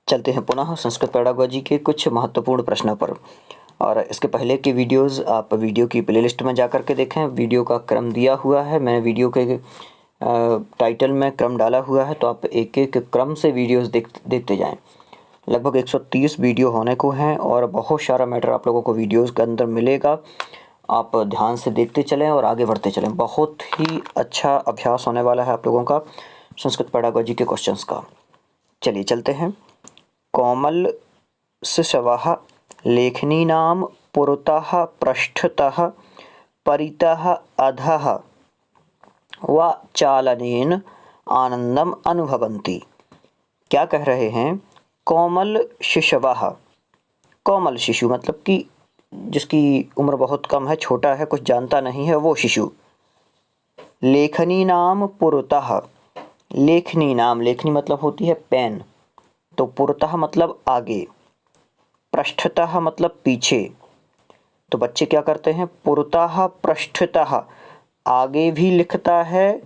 चलते हैं पुनः संस्कृत पेडागोजी के कुछ महत्वपूर्ण प्रश्नों पर। और इसके पहले की वीडियोस आप वीडियो की प्लेलिस्ट में जा कर के देखें। वीडियो का क्रम दिया हुआ है, मैंने वीडियो के टाइटल में क्रम डाला हुआ है, तो आप एक एक क्रम से वीडियोस देखते जाएं। लगभग 130 वीडियो होने को हैं और बहुत सारा मैटर आप लोगों को वीडियोस के अंदर मिलेगा। आप ध्यान से देखते चलें और आगे बढ़ते चलें। बहुत ही अच्छा अभ्यास होने वाला है आप लोगों का संस्कृत पेडागोजी के क्वेश्चंस का। चलिए चलते हैं। कोमल शिशवः लेखनीनां पुरतः पृष्ठतः परितः अधः व चालनेन आनंदम अनुभवन्ति। क्या कह रहे हैं? कोमल शिशवः, कोमल शिशु मतलब कि जिसकी उम्र बहुत कम है, छोटा है, कुछ जानता नहीं है, वो शिशु। लेखनीनां पुरतः, लेखनी नाम, लेखनी मतलब होती है पेन, तो पुरतः मतलब आगे, पृष्ठतः मतलब पीछे। तो बच्चे क्या करते हैं? पुरतः पृष्ठतः, आगे भी लिखता है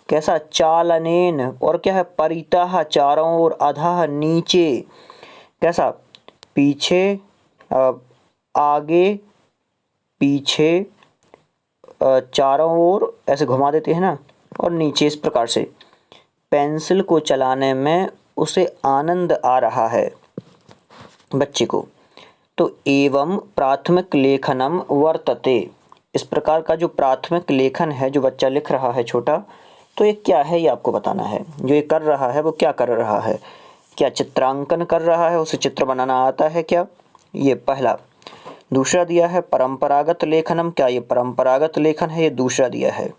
कैसा? चालनेन, और क्या है? परितः, चारों ओर, अधः नीचे, कैसा? पीछे, आगे, पीछे, चारों ओर ऐसे घुमा देते हैं ना, और नीचे। इस प्रकार से पेंसिल को चलाने में उसे आनंद आ रहा है बच्चे को। तो एवं प्राथमिक लेखनम वर्तते, इस प्रकार का जो प्राथमिक लेखन है, जो बच्चा लिख रहा है छोटा, तो ये क्या है, ये आपको बताना है। जो ये कर रहा है वो क्या कर रहा है? क्या चित्रांकन कर रहा है? उसे चित्र बनाना आता है क्या? ये पहला। दूसरा दिया है परंपरागत लेखनम, क्या ये परंपरागत लेखन है? ये दूसरा दिया है।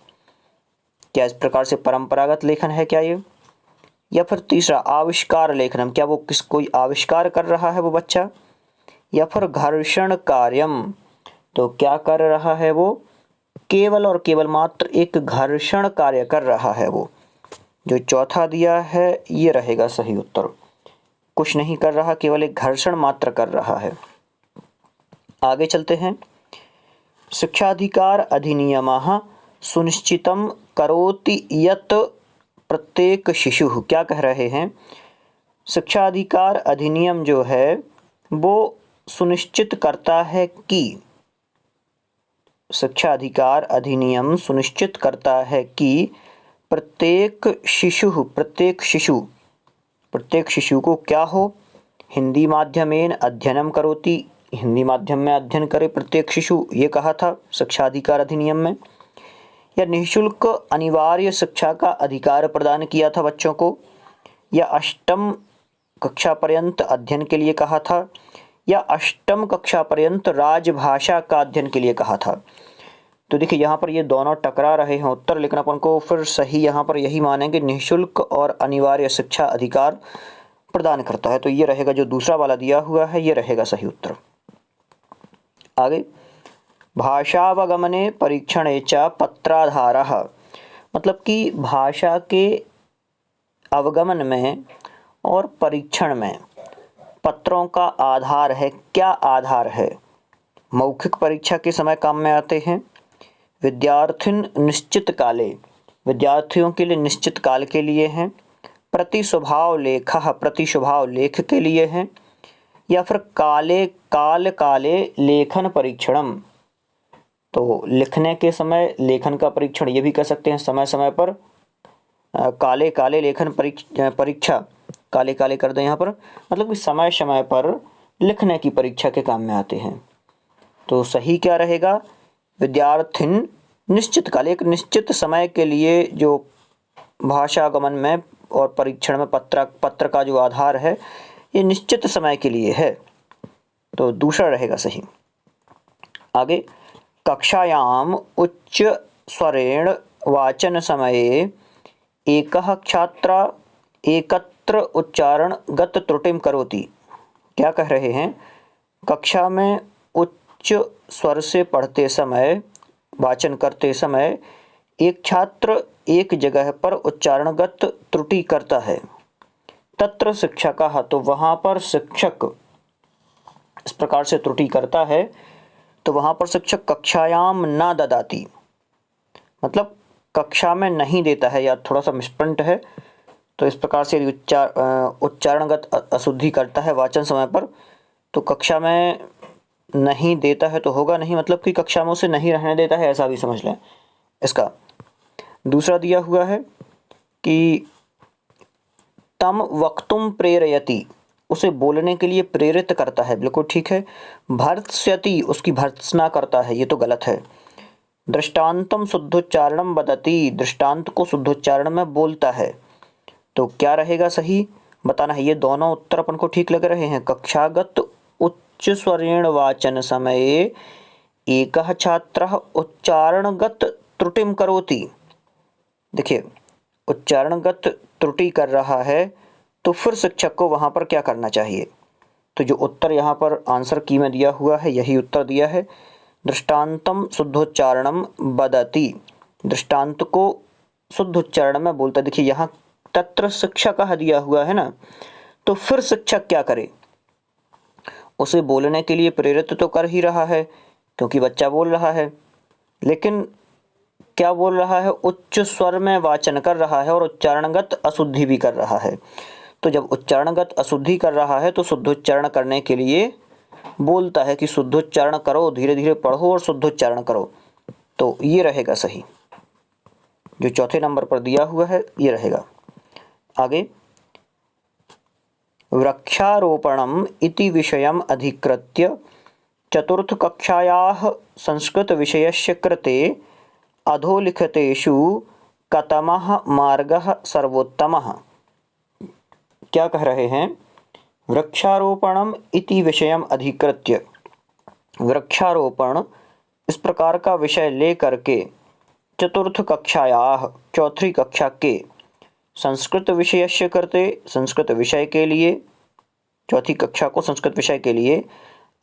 क्या इस प्रकार से परंपरागत लेखन है क्या ये? या फिर तीसरा आविष्कार लेखनम, क्या वो कोई आविष्कार कर रहा है वो बच्चा? या फिर घर्षण कार्यम, तो क्या कर रहा है वो? केवल और केवल मात्र एक घर्षण कार्य कर रहा है वो। जो चौथा दिया है ये रहेगा सही उत्तर। कुछ नहीं कर रहा, केवल एक घर्षण मात्र कर रहा है। आगे चलते हैं। शिक्षाधिकार अधिनियमः सुनिश्चितं करोति यत् प्रत्येक शिशुः, क्या कह रहे हैं? शिक्षाधिकार अधिनियम जो है वो सुनिश्चित करता है कि, शिक्षा अधिकार अधिनियम सुनिश्चित करता है कि प्रत्येक शिशु, प्रत्येक शिशु, प्रत्येक शिशु को क्या हो? हिंदी माध्यमेन अध्ययनम करोति, हिंदी माध्यम में अध्ययन करे प्रत्येक शिशु, ये कहा था शिक्षा अधिकार अधिनियम में। या निःशुल्क अनिवार्य शिक्षा का अधिकार प्रदान किया था बच्चों को, या अष्टम कक्षा पर्यंत अध्ययन के लिए कहा था, या अष्टम कक्षा पर्यंत राजभाषा का अध्ययन के लिए कहा था। तो देखिए यहाँ पर ये दोनों टकरा रहे हैं उत्तर, लेकिन अपन को फिर सही यहाँ पर यही मानेंगे, निःशुल्क और अनिवार्य शिक्षा अधिकार प्रदान करता है। तो ये रहेगा जो दूसरा वाला दिया हुआ है, ये रहेगा सही उत्तर। आगे, भाषावगमने परीक्षणे च पत्राधारः, मतलब कि भाषा के अवगमन में और परीक्षण में पत्रों का आधार है। क्या आधार है? मौखिक परीक्षा के समय काम में आते हैं। विद्यार्थिन निश्चित काले, विद्यार्थियों के लिए निश्चित काल के लिए हैं। प्रतिस्वभाव लेखः, प्रतिस्वभाव लेख के लिए हैं। या फिर काले काले लेखन परीक्षणम, तो लिखने के समय लेखन का परीक्षण, ये भी कह सकते हैं समय समय पर काले काले लेखन परीक्षा, काले काले कर दें यहाँ पर, मतलब कि समय समय पर लिखने की परीक्षा के काम में आते हैं। तो सही क्या रहेगा? विद्यार्थिन निश्चित काल, एक निश्चित समय के लिए जो भाषागमन में और परीक्षण में पत्र का जो आधार है, ये निश्चित समय के लिए है। तो दूसरा रहेगा सही। आगे, कक्षायाम उच्च स्वरेण वाचन समये एकः छात्र एकत्र उच्चारण गत त्रुटिम करोति, क्या कह रहे हैं? कक्षा में उच्च स्वर से पढ़ते समय, वाचन करते समय एक छात्र एक जगह पर उच्चारणगत त्रुटि करता है। तत्र शिक्षकः, तो वहाँ पर शिक्षक इस प्रकार से त्रुटि करता है, तो वहाँ पर शिक्षक कक्षायाम न ददाति, मतलब कक्षा में नहीं देता है, या थोड़ा सा मिसप्रिंट है, तो इस प्रकार से यदि उच्चारणगत अशुद्धि करता है वाचन समय पर, तो कक्षा में नहीं देता है तो होगा नहीं, मतलब कि कक्षा में उसे नहीं रहने देता है, ऐसा भी समझ लें इसका। दूसरा दिया हुआ है कि तम वक्तुम प्रेरयति, उसे बोलने के लिए प्रेरित करता है, बिल्कुल ठीक है। भर्त्स्यति, उसकी भर्त्सना करता है, ये तो गलत है। दृष्टांतम शुद्धोच्चारणम वदति, दृष्टांत को शुद्धोच्चारण में बोलता है, तो क्या रहेगा सही बताना है। ये दोनों उत्तर अपन को ठीक लग रहे हैं। कक्षागत उच्च स्वरेण वाचन समये एकः छात्रः उच्चारणगत त्रुटिम करोति। देखिए, उच्चारणगत त्रुटि कर रहा है तो फिर शिक्षक को वहाँ पर क्या करना चाहिए। तो जो उत्तर यहाँ पर आंसर की में दिया हुआ है यही उत्तर दिया है। दृष्टांतम शुद्धोच्चारणम वदति, दृष्टांत को शुद्ध उच्चारण में बोलता। देखिए यहाँ तत्र शिक्षक दिया हुआ है ना, तो फिर शिक्षक क्या करे, उसे बोलने के लिए प्रेरित तो कर ही रहा है क्योंकि बच्चा बोल रहा है, लेकिन क्या बोल रहा है, उच्च स्वर में वाचन कर रहा है और उच्चारणगत अशुद्धि भी कर रहा है। तो जब उच्चारणगत अशुद्धि कर रहा है तो शुद्धोच्चारण करने के लिए बोलता है कि शुद्धोच्चारण करो, धीरे धीरे पढ़ो और शुद्धोच्चारण करो, तो ये रहेगा सही। जो चौथे नंबर पर दिया हुआ है ये रहेगा। आगे, वृक्षारोपणम इति विषयम अधिकृत्य चतुर्थ कक्षायाः संस्कृत विषयस्य कृते अधोलिखितेषु कतमः मार्गः सर्वोत्तमः। क्या कह रहे हैं, वृक्षारोपणम इति विषयम अधिकृत्य, वृक्षारोपण इस प्रकार का विषय ले करके चतुर्थ कक्षायाः, चौथी कक्षा के, संस्कृत विषयस्य कृते, संस्कृत विषय के लिए, चौथी कक्षा को संस्कृत विषय के लिए,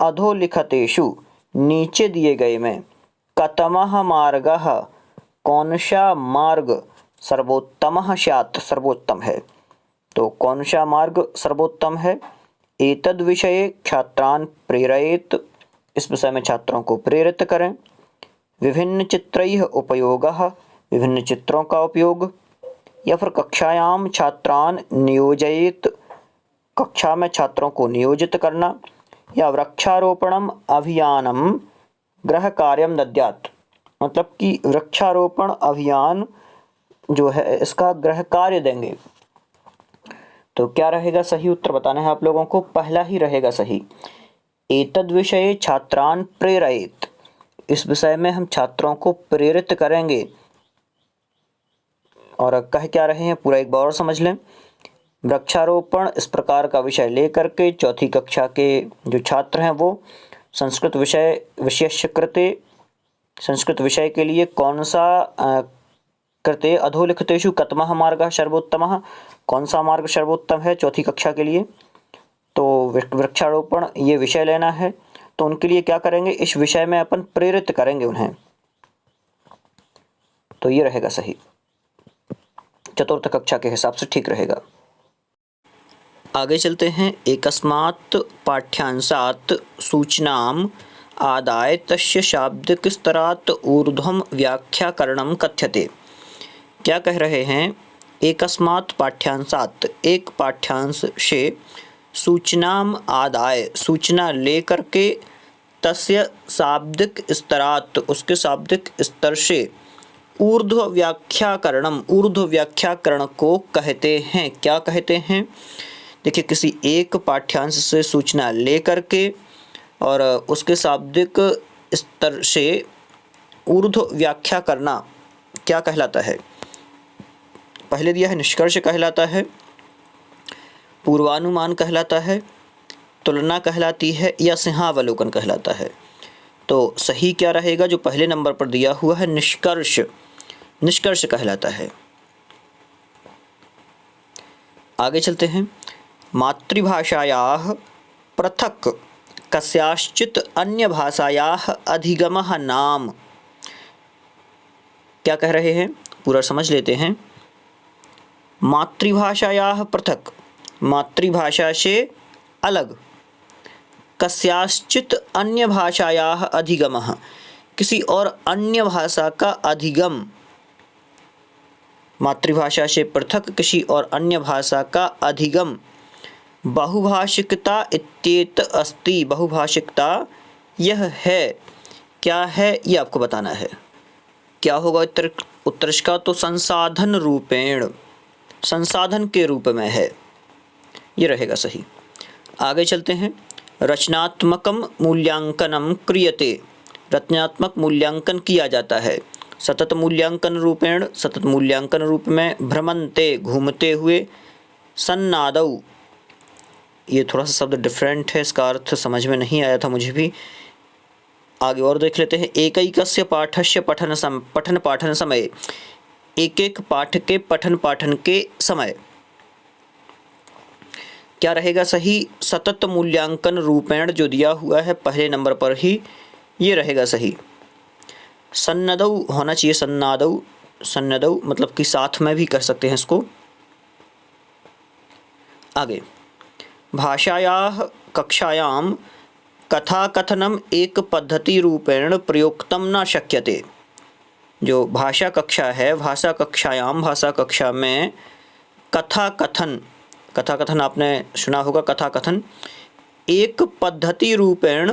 अधोलिखितेषु नीचे दिए गए में, कतमः मार्गः कौन सा मार्ग, सर्वोत्तमः स्यात् सर्वोत्तम है, तो कौन सा मार्ग सर्वोत्तम है। एतद् विषये छात्रान् प्रेरयेत्, इस विषय में छात्रों को प्रेरित करें। विभिन्न चित्रैः उपयोगः, विभिन्न चित्रों का उपयोग, या फिर कक्षायां छात्रान् नियोजयेत्, कक्षा में छात्रों को नियोजित करना, या वृक्षारोपणम अभियानम गृह कार्यम दद्यात्, मतलब कि वृक्षारोपण अभियान जो है इसका गृह कार्य देंगे। तो क्या रहेगा सही उत्तर बताना है आप लोगों को, पहला ही रहेगा सही। एतद् विषये छात्रान् प्रेरयेत्, इस विषय में हम छात्रों को प्रेरित करेंगे। और कह क्या रहे हैं पूरा एक बार और समझ लें। वृक्षारोपण इस प्रकार का विषय लेकर के चौथी कक्षा के जो छात्र हैं वो संस्कृत विषयस्य कृते, संस्कृत विषय के लिए कौन सा कृते अधोलिखितेषु कतमः मार्गः सर्वोत्तमः, कौन सा मार्ग सर्वोत्तम है चौथी कक्षा के लिए, तो वृक्षारोपण ये विषय लेना है। तो उनके लिए क्या करेंगे, इस विषय में अपन प्रेरित करेंगे उन्हें, तो ये रहेगा सही, चतुर्थ कक्षा के हिसाब से ठीक रहेगा। आगे चलते हैं। एकस्मात् पाठ्यांशात् सूचनाम् आदाय तस्य शाब्दिक स्तरात् ऊर्ध्वं व्याख्याकरणं कथ्यते। क्या कह रहे हैं, एकस्मात् पाठ्यांशात्, एक पाठ्यांश से, सूचनाम आदाय, सूचना लेकर के, तस्य शाब्दिक स्तरात्, उसके शाब्दिक स्तर से, ऊर्ध्व व्याख्याकरणम, ऊर्ध्व व्याख्याकरण को कहते हैं। क्या कहते हैं, देखिए किसी एक पाठ्यांश से सूचना लेकर के और उसके शाब्दिक स्तर से ऊर्ध्व व्याख्या करना क्या कहलाता है। पहले दिया है निष्कर्ष कहलाता है, पूर्वानुमान कहलाता है, तुलना कहलाती है, या सिंहावलोकन कहलाता है। तो सही क्या रहेगा, जो पहले नंबर पर दिया हुआ है निष्कर्ष, निष्कर्ष कहलाता है। आगे चलते हैं। मातृभाषायाः पृथक् कस्याश्चित् अन्य भाषायाः अधिगमः नाम। क्या कह रहे हैं, पूरा समझ लेते हैं। मातृभाषायाः पृथक्, मातृभाषा से अलग, कस्याश्चित् अन्य भाषायाः अधिगमः, किसी और अन्य भाषा का अधिगम, मातृभाषा से पृथक किसी और अन्य भाषा का अधिगम बहुभाषिकता इत्येत अस्ति। बहुभाषिकता यह है, क्या है ये आपको बताना है। क्या होगा उत्तर इसका? तो संसाधन रूपेण, संसाधन के रूप में है, ये रहेगा सही। आगे चलते हैं। रचनात्मकम मूल्यांकनम क्रियते, रचनात्मक मूल्यांकन किया जाता है। सतत मूल्यांकन रूपेण, सतत मूल्यांकन रूप में। भ्रमन्ते, घूमते हुए। सन्नादौ, ये थोड़ा सा शब्द डिफरेंट है, इसका अर्थ समझ में नहीं आया था मुझे भी, आगे और देख लेते हैं। एकैकस्य पाठस्य पठन पाठन समय, एक एक पाठ के पठन पाठन के समय। क्या रहेगा सही? सतत मूल्यांकन रूपेण जो दिया हुआ है पहले नंबर पर ही, ये रहेगा सही। सन्नदौ होना चाहिए, सन्नादौ, सन्नदौ मतलब कि साथ में भी कर सकते हैं इसको। आगे, भाषायाः कक्षायां कथाकथनम एक पद्धति रूपेण प्रयोक्तम न शक्यते। जो भाषा कक्षा है, भाषा कक्षायाम, भाषा कक्षा में कथाकथन, कथाकथन आपने सुना होगा, कथाकथन एक पद्धति रूपेण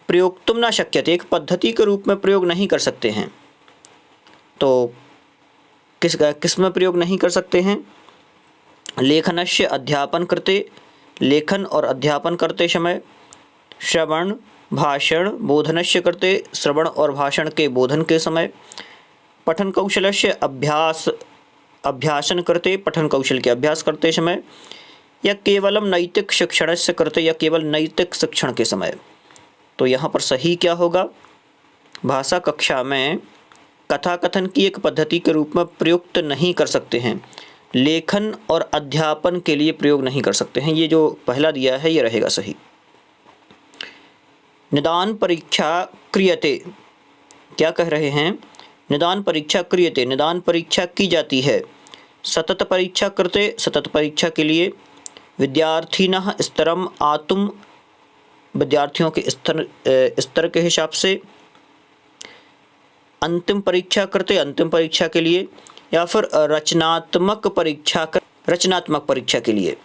प्रयोक्तुम न शक्यते, एक पद्धति के रूप में प्रयोग नहीं कर सकते हैं। तो किस में प्रयोग नहीं कर सकते हैं? लेखनस्य अध्यापन कृते, लेखन और अध्यापन करते समय। श्रवण भाषण बोधनस्य कृते, श्रवण और भाषण के बोधन के समय। पठन कौशलस्य अभ्यासन करते, पठन कौशल के अभ्यास करते समय। या केवलम नैतिक शिक्षणस्य कृते, या केवल नैतिक शिक्षण के समय। तो यहाँ पर सही क्या होगा? भाषा कक्षा में कथाकथन की एक पद्धति के रूप में प्रयुक्त नहीं कर सकते हैं, लेखन और अध्यापन के लिए प्रयोग नहीं कर सकते हैं। ये जो पहला दिया है ये रहेगा सही। निदान परीक्षा क्रियते, क्या कह रहे हैं? निदान परीक्षा क्रियते, निदान परीक्षा की जाती है। सतत परीक्षा कृते, सतत परीक्षा के लिए। विद्यार्थिनः स्तरम आतुम, विद्यार्थियों के स्तर के हिसाब से। अंतिम परीक्षा करते, अंतिम परीक्षा के लिए। या फिर रचनात्मक परीक्षा, रचनात्मक परीक्षा के लिए।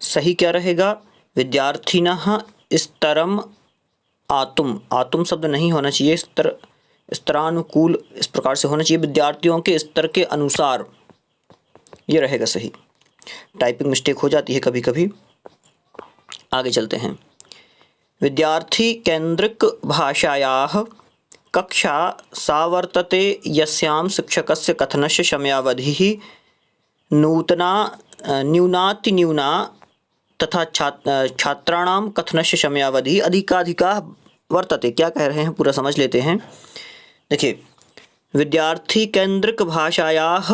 सही क्या रहेगा? विद्यार्थिनः स्तरम आतुम, आतुम शब्द नहीं होना चाहिए, स्तरानुकूल इस प्रकार से होना चाहिए, विद्यार्थियों के स्तर के अनुसार, ये रहेगा सही। टाइपिंग मिस्टेक हो जाती है कभी कभी। आगे चलते हैं। विद्यार्थी केंद्रिक भाषायाः कक्षा सा वर्तते यस्यां शिक्षकस्य कथनस्य समयावधिः न्यूनातिन्यूना तथा छात्राणां कथनस्य समयावधि अधिकाधिका वर्तते। क्या कह रहे हैं पूरा समझ लेते हैं। देखिए, विद्यार्थी केंद्रिक भाषायाः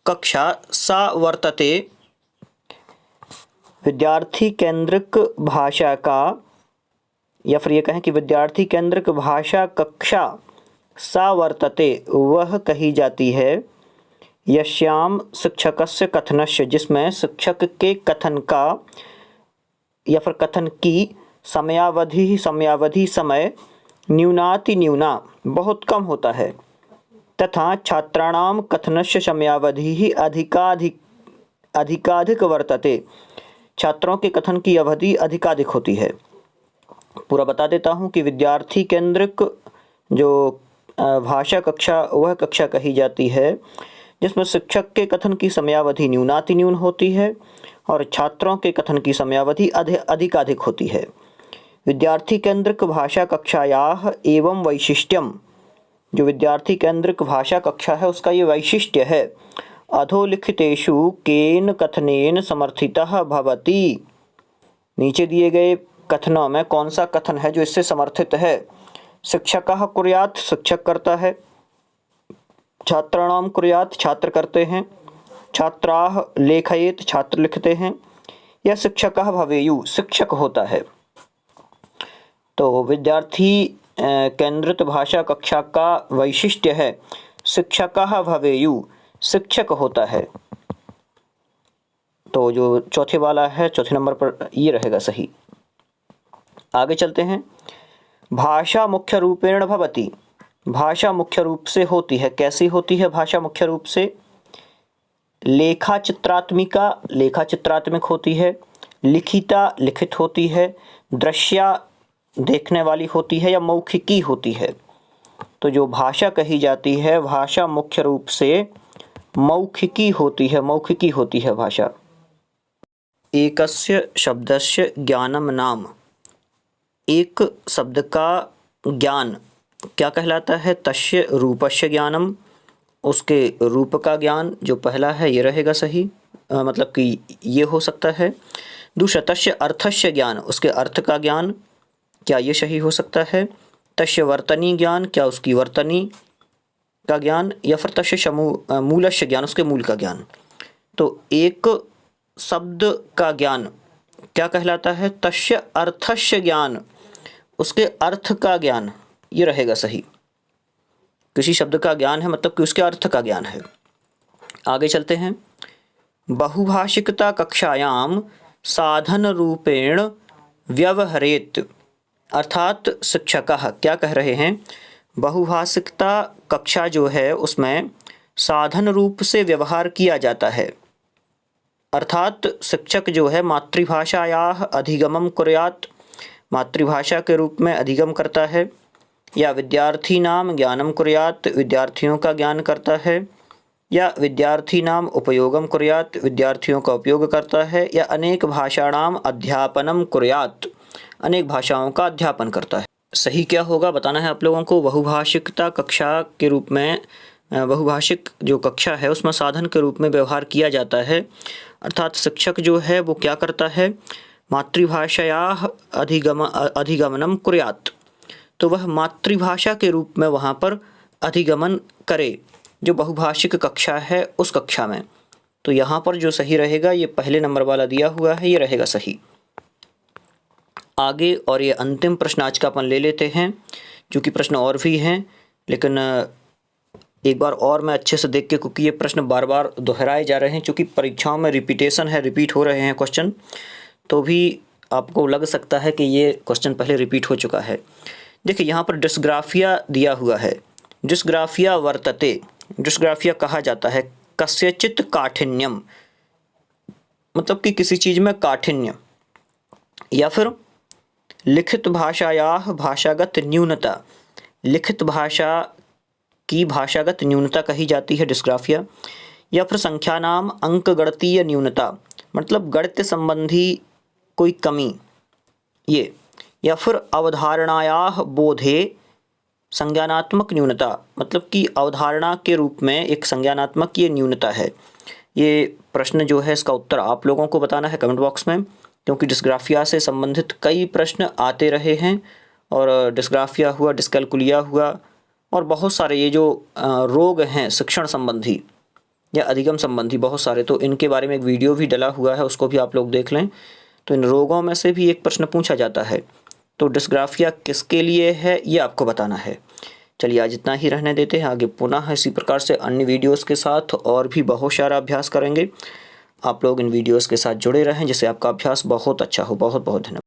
कक्षा सा वर्तते, विद्यार्थी केंद्रिक भाषा का, या फिर ये कहें कि विद्यार्थी केंद्रिक भाषा कक्षा सा वर्तते, वह कही जाती है। यस्याम शिक्षकस्य कथनस्य, जिसमें शिक्षक के कथन का या फिर कथन की समयावधि समय न्यूनातिन्यूना बहुत कम होता है, तथा छात्राणाम कथनस्य समयावधि अधिकाधिक वर्तते, छात्रों के कथन की अवधि अधिकाधिक होती है। पूरा बता देता हूँ कि विद्यार्थी केंद्रिक जो भाषा कक्षा, वह कक्षा कही जाती है जिसमें शिक्षक के कथन की समयावधि न्यूनातिन्यून होती है और छात्रों के कथन की समयावधि अधिकाधिक होती है। विद्यार्थी केंद्रिक भाषा कक्षायाः एवं वैशिष्ट्यम, जो विद्यार्थी केंद्रिक भाषा कक्षा है उसका ये वैशिष्ट्य है। अधोलिखितेषु केन कथनेन समर्थितः भवति, नीचे दिए गए कथनों में कौन सा कथन है जो इससे समर्थित है। शिक्षकः कुर्यात्, शिक्षक करता है। छात्राणां कुर्यात्, छात्र करते हैं। छात्राः लेखयेत्, छात्र लिखते हैं। या शिक्षकः भवेयु, शिक्षक होता है। तो विद्यार्थी केंद्रित भाषा कक्षा का वैशिष्ट्य है शिक्षकः भवेयु, शिक्षक होता है। तो जो चौथे वाला है, चौथे नंबर पर ये रहेगा सही। आगे चलते हैं। भाषा मुख्य रूपेण भवति, भाषा मुख्य रूप से होती है, कैसी होती है भाषा मुख्य रूप से? लेखा चित्रात्मिका लेखा चित्रात्मक होती है, लिखिता लिखित होती है, दृश्या देखने वाली होती है, या मौखिकी होती है? तो जो भाषा कही जाती है भाषा मुख्य रूप से मौखिकी होती है, मौखिकी होती है भाषा। एकस्य शब्दस्य ज्ञानम नाम, एक शब्द का ज्ञान क्या कहलाता है? तस्य रूपस्य ज्ञानम, उसके रूप का ज्ञान, जो पहला है ये रहेगा सही, मतलब कि ये हो सकता है। दूसरा तस्य अर्थस्य ज्ञान, उसके अर्थ का ज्ञान, क्या ये सही हो सकता है? तस्य वर्तनी ज्ञान, क्या उसकी वर्तनी का ज्ञान, या फिर तस्य मूलस्य ज्ञान, उसके मूल का ज्ञान। तो एक शब्द का ज्ञान क्या कहलाता है? तस्य अर्थस्य ज्ञान, उसके अर्थ का ज्ञान, ये रहेगा सही। किसी शब्द का ज्ञान है मतलब कि उसके अर्थ का ज्ञान है। आगे चलते हैं। बहुभाषिकता कक्षायाम साधन रूपेण व्यवहरेत, अर्थात शिक्षकः क्या कह रहे हैं? बहुभाषिकता कक्षा जो है उसमें साधन रूप से व्यवहार किया जाता है, अर्थात शिक्षक जो है मातृभाषायाः अधिगमं कुर्यात्, मातृभाषा के रूप में अधिगम करता है, या विद्यार्थीनां ज्ञानं कुर्यात्, विद्यार्थियों का ज्ञान करता है, या विद्यार्थीनां उपयोगं कुर्यात्, विद्यार्थियों का उपयोग करता है, या अनेक भाषाणाम अध्यापनं कुर्यात्, अनेक भाषाओं का अध्यापन करता है। सही क्या होगा बताना है आप लोगों को। बहुभाषिकता कक्षा के रूप में, बहुभाषिक जो कक्षा है उसमें साधन के रूप में व्यवहार किया जाता है, अर्थात शिक्षक जो है वो क्या करता है? मातृभाषायाः अधिगमनं कुर्यात्, तो वह मातृभाषा के रूप में वहाँ पर अधिगमन करे, जो बहुभाषिक कक्षा है उस कक्षा में। तो यहाँ पर जो सही रहेगा ये पहले नंबर वाला दिया हुआ है, ये रहेगा सही। आगे और ये अंतिम प्रश्न आज का अपन ले लेते हैं, क्योंकि प्रश्न और भी हैं, लेकिन एक बार और मैं अच्छे से देख के, क्योंकि ये प्रश्न बार बार दोहराए जा रहे हैं, क्योंकि परीक्षाओं में रिपीटेशन है, रिपीट हो रहे हैं क्वेश्चन, तो भी आपको लग सकता है कि ये क्वेश्चन पहले रिपीट हो चुका है। देखिए यहाँ पर डिस्ग्राफिया दिया हुआ है, डिस्ग्राफिया वर्तते, डिस्ग्राफिया कहा जाता है कस्यचित् काठिन्यम, मतलब कि किसी चीज़ में काठिन्य, या फिर लिखित भाषायाः भाषागत न्यूनता, लिखित भाषा की भाषागत न्यूनता कही जाती है डिस्ग्राफिया, या फिर संख्यानाम अंक गणितीय न्यूनता, मतलब गणित संबंधी कोई कमी ये, या फिर अवधारणायाः बोधे संज्ञानात्मक न्यूनता, मतलब कि अवधारणा के रूप में एक संज्ञानात्मक ये न्यूनता है। ये प्रश्न जो है इसका उत्तर आप लोगों को बताना है कमेंट बॉक्स में, क्योंकि डिस्ग्राफिया से संबंधित कई प्रश्न आते रहे हैं, और डिस्ग्राफिया हुआ, डिस्कैल्कुलिया हुआ, और बहुत सारे ये जो रोग हैं शिक्षण संबंधी या अधिगम संबंधी बहुत सारे, तो इनके बारे में एक वीडियो भी डला हुआ है, उसको भी आप लोग देख लें। तो इन रोगों में से भी एक प्रश्न पूछा जाता है, तो डिस्ग्राफिया किसके लिए है ये आपको बताना है। चलिए आज इतना ही रहने देते हैं, आगे पुनः इसी प्रकार से अन्य वीडियोस के साथ और भी बहुत सारा अभ्यास करेंगे। आप लोग इन वीडियोस के साथ जुड़े रहें जिससे आपका अभ्यास बहुत अच्छा हो। बहुत बहुत धन्यवाद।